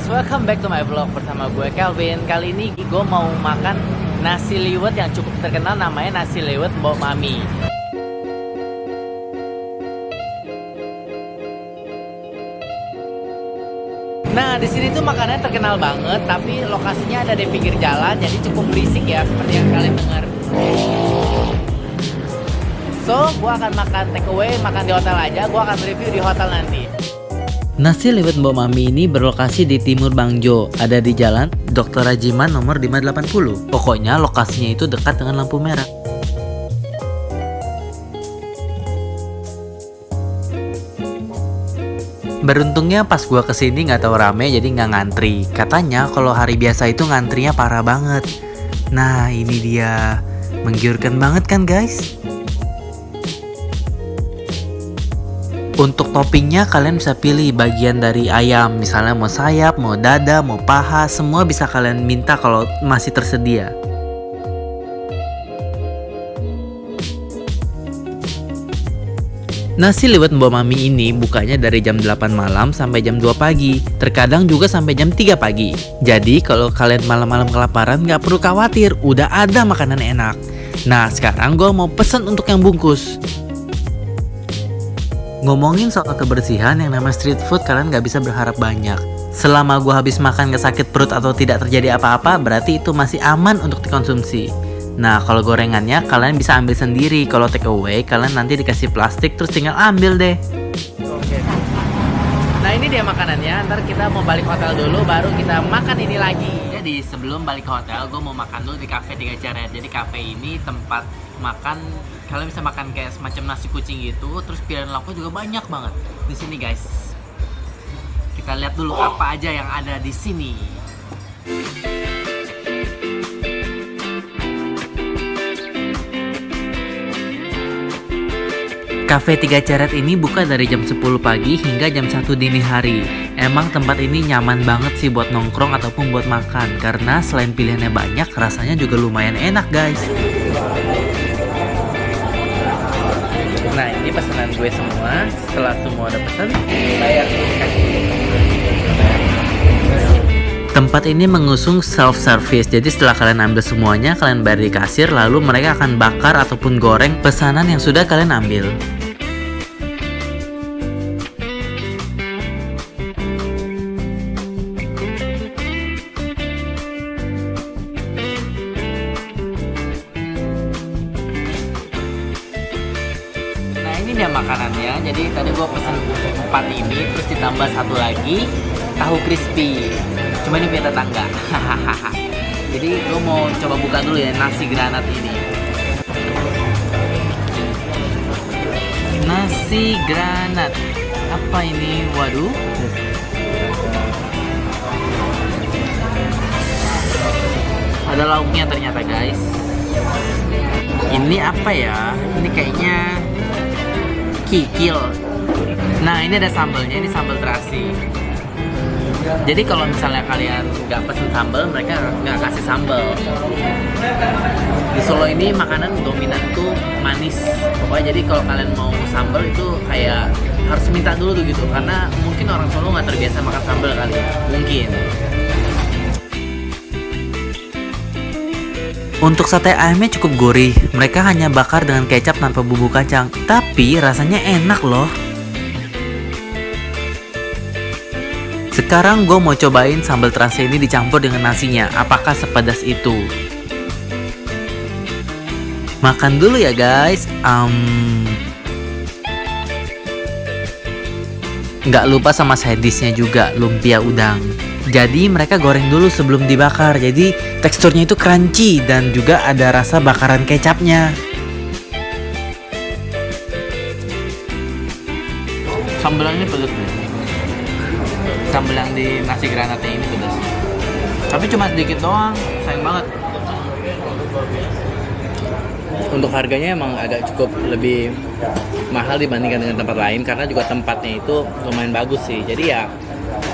guys, welcome back to my vlog bersama gue Kelvin. Kali ini gue mau makan nasi liwet yang cukup terkenal, namanya nasi liwet Mbok Mami. Nah, di sini tuh makanannya terkenal banget, tapi lokasinya ada di pinggir jalan, jadi cukup berisik ya, seperti yang kalian dengar. So, gue akan makan take away, makan di hotel aja. Gue akan review di hotel nanti. Nasi liwet Mbok Mami ini berlokasi di Timur Bangjo, ada di jalan Dr. Rajiman nomor 580. Pokoknya lokasinya itu dekat dengan lampu merah. Beruntungnya pas gua kesini nggak tahu rame, jadi nggak ngantri. Katanya kalau hari biasa itu ngantrinya parah banget. Nah ini dia, menggiurkan banget kan guys? Untuk toppingnya kalian bisa pilih bagian dari ayam, misalnya mau sayap, mau dada, mau paha, semua bisa kalian minta kalau masih tersedia. Nasi liwet Mbok Mami ini bukanya dari jam 8 malam sampai jam 2 pagi, terkadang juga sampai jam 3 pagi. Jadi kalau kalian malam-malam kelaparan nggak perlu khawatir, udah ada makanan enak. Nah sekarang gue mau pesen untuk yang bungkus. Ngomongin soal kebersihan, yang namanya street food kalian gak bisa berharap banyak. Selama gua habis makan gak sakit perut atau tidak terjadi apa-apa, berarti itu masih aman untuk dikonsumsi. Nah kalau gorengannya kalian bisa ambil sendiri. Kalau take away kalian nanti dikasih plastik terus tinggal ambil deh. Oke. Nah ini dia makanannya. Ntar kita mau balik hotel dulu baru kita makan ini lagi. Jadi sebelum balik ke hotel gue mau makan dulu di Cafe 3 Caret. Jadi cafe ini tempat makan, kalian bisa makan kayak semacam nasi kucing gitu. Terus pilihan lauknya juga banyak banget di sini guys. Kita lihat dulu apa aja yang ada di sini. Cafe 3 Caret ini buka dari jam 10 pagi hingga jam 1 dini hari. Emang tempat ini nyaman banget sih buat nongkrong ataupun buat makan, karena selain pilihannya banyak, rasanya juga lumayan enak guys. Nah ini pesanan gue semua. Setelah semua udah pesen, bayar kasih. Tempat ini mengusung self-service, jadi setelah kalian ambil semuanya, kalian bayar di kasir, lalu mereka akan bakar ataupun goreng pesanan yang sudah kalian ambil. Nah ini dia makanannya, jadi tadi gue pesen 4 ini, terus ditambah 1 lagi tahu crispy. Cuma ini punya tetangga. Jadi gue mau coba buka dulu ya nasi granat ini. Nasi granat. Apa ini? Waduh. Ada lauknya ternyata guys. Ini apa ya? Ini kayaknya kikil. Nah ini ada sambelnya, ini sambal terasi. Jadi kalau misalnya kalian nggak pesen sambal, mereka nggak kasih sambal. Di Solo ini makanan dominan tuh manis. Pokoknya jadi kalau kalian mau sambal itu kayak harus minta dulu tuh gitu, karena mungkin orang Solo nggak terbiasa makan sambal kali, mungkin. Untuk sate ayamnya cukup gurih. Mereka hanya bakar dengan kecap tanpa bumbu kacang, tapi rasanya enak loh. Sekarang gue mau cobain sambal terasi ini dicampur dengan nasinya. Apakah sepedas itu? Makan dulu ya guys. Nggak lupa sama side dish-nya juga, lumpia udang. Jadi mereka goreng dulu sebelum dibakar. Jadi teksturnya itu crunchy dan juga ada rasa bakaran kecapnya. Sambalannya pedas nih. Sambal yang di nasi granatnya ini pedas. Tapi cuma sedikit doang, sayang banget. Untuk harganya emang agak cukup lebih mahal dibandingkan dengan tempat lain, karena juga tempatnya itu lumayan bagus sih. Jadi ya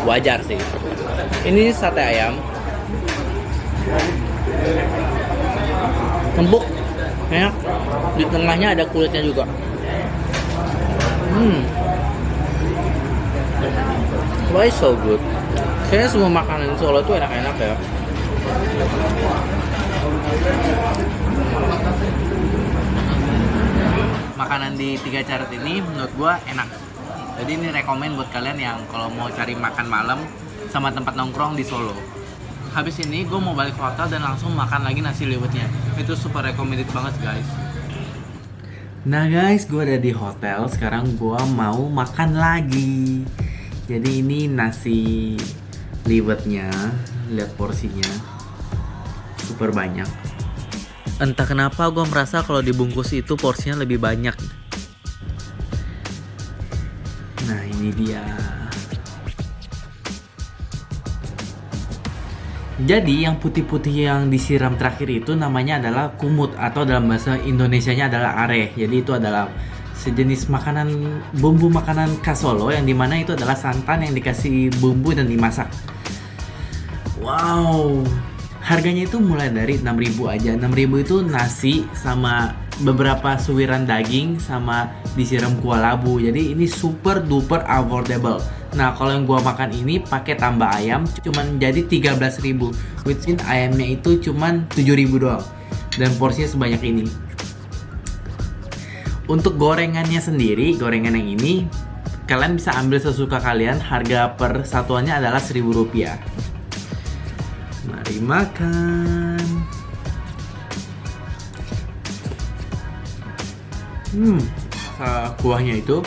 wajar sih. Ini sate ayam. Empuk, enak. Di tengahnya ada kulitnya juga. Why so good? Kayaknya semua makanan di Solo tuh enak-enak ya. Makanan di Tiga Caret ini menurut gua enak. Jadi ini rekomen buat kalian yang kalau mau cari makan malam sama tempat nongkrong di Solo. Habis ini gue mau balik ke hotel dan langsung makan lagi nasi liwetnya. Itu super recommended banget guys. Nah guys, gue ada di hotel. Sekarang gue mau makan lagi. Jadi ini nasi liwetnya. Lihat porsinya, super banyak. Entah kenapa gue merasa kalau dibungkus itu porsinya lebih banyak. Nah ini dia. Jadi yang putih-putih yang disiram terakhir itu namanya adalah kumut atau dalam bahasa Indonesianya adalah areh. Jadi itu adalah sejenis makanan, bumbu makanan khas Solo yang dimana itu adalah santan yang dikasih bumbu dan dimasak. Wow, harganya itu mulai dari 6.000 aja. 6.000 itu nasi sama beberapa suwiran daging sama disiram kuah labu. Jadi ini super duper affordable. Nah kalau yang gua makan ini pakai tambah ayam cuman jadi 13.000, which in ayamnya itu cuman 7.000 doang dan porsinya sebanyak ini. Untuk gorengannya sendiri, gorengan yang ini kalian bisa ambil sesuka kalian. Harga per satuannya adalah Rp1.000. Mari makan. Kuahnya itu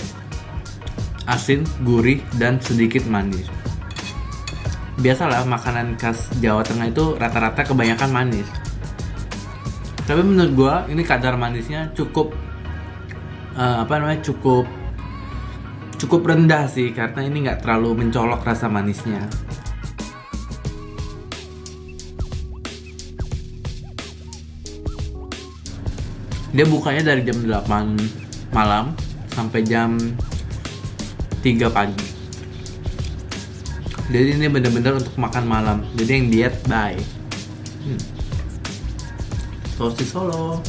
asin, gurih, dan sedikit manis. Biasalah makanan khas Jawa Tengah itu rata-rata kebanyakan manis. Tapi menurut gua ini kadar manisnya cukup cukup rendah sih, karena ini nggak terlalu mencolok rasa manisnya. Dia bukanya dari jam 8 malam sampai jam 3 pagi. Jadi ini bener-bener untuk makan malam. Jadi yang diet, bye. Sosis Solo.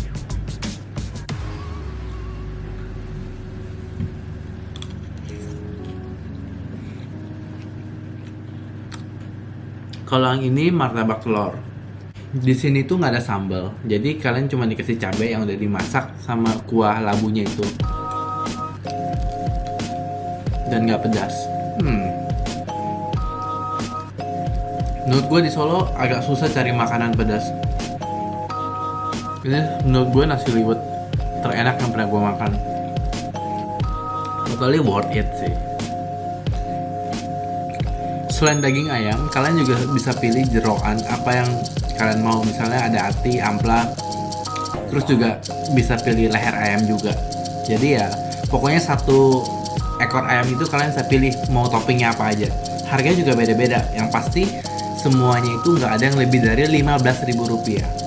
Kalau yang ini martabak telur. Di sini tuh nggak ada sambal. Jadi kalian cuma dikasih cabai yang udah dimasak sama kuah labunya itu. Dan nggak pedas. Menurut gue di Solo agak susah cari makanan pedas. Ini menurut gue nasi liwet terenak yang pernah gue makan. Totally worth it sih. Selain daging ayam, kalian juga bisa pilih jeroan apa yang kalian mau. Misalnya ada ati, ampla, terus juga bisa pilih leher ayam juga. Jadi ya pokoknya satu ekor ayam itu kalian bisa pilih mau toppingnya apa aja. Harganya juga beda-beda. Yang pasti semuanya itu nggak ada yang lebih dari Rp15.000.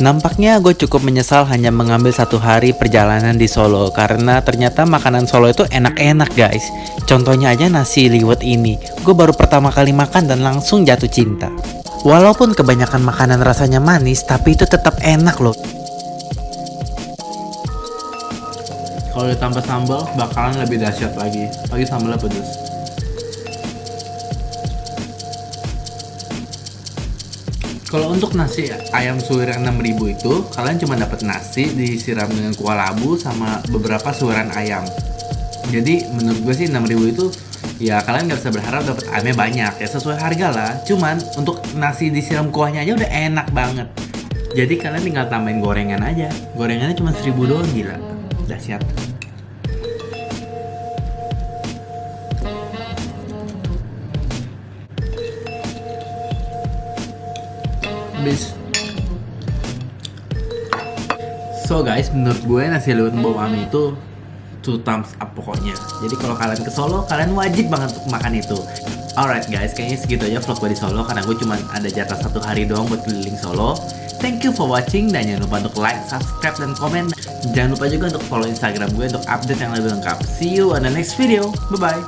Nampaknya gue cukup menyesal hanya mengambil 1 hari perjalanan di Solo, karena ternyata makanan Solo itu enak-enak guys. Contohnya aja nasi liwet ini. Gue baru pertama kali makan dan langsung jatuh cinta. Walaupun kebanyakan makanan rasanya manis, tapi itu tetap enak loh. Kalau ditambah sambal bakalan lebih dahsyat lagi. Lagi sambalnya pedas. Kalau untuk nasi ayam suwir yang 6.000 itu, kalian cuma dapat nasi disiram dengan kuah labu sama beberapa suwiran ayam. Jadi menurut gue sih 6.000 itu ya kalian nggak bisa berharap dapat ayamnya banyak, ya sesuai harga lah. Cuman untuk nasi disiram kuahnya aja udah enak banget. Jadi kalian tinggal tambahin gorengan aja. Gorengannya cuma 1.000 doang, gila. Dahsyat. So guys, menurut gue nasi liwet Mbok Mami itu 2 thumbs up pokoknya. Jadi kalau kalian ke Solo, kalian wajib banget untuk makan itu. Alright guys, kayaknya segitu aja vlog gue di Solo, karena gue cuma ada jatah 1 hari doang buat keliling Solo. Thank you for watching, dan jangan lupa untuk like, subscribe, dan komen. Jangan lupa juga untuk follow Instagram gue untuk update yang lebih lengkap. See you on the next video. Bye bye.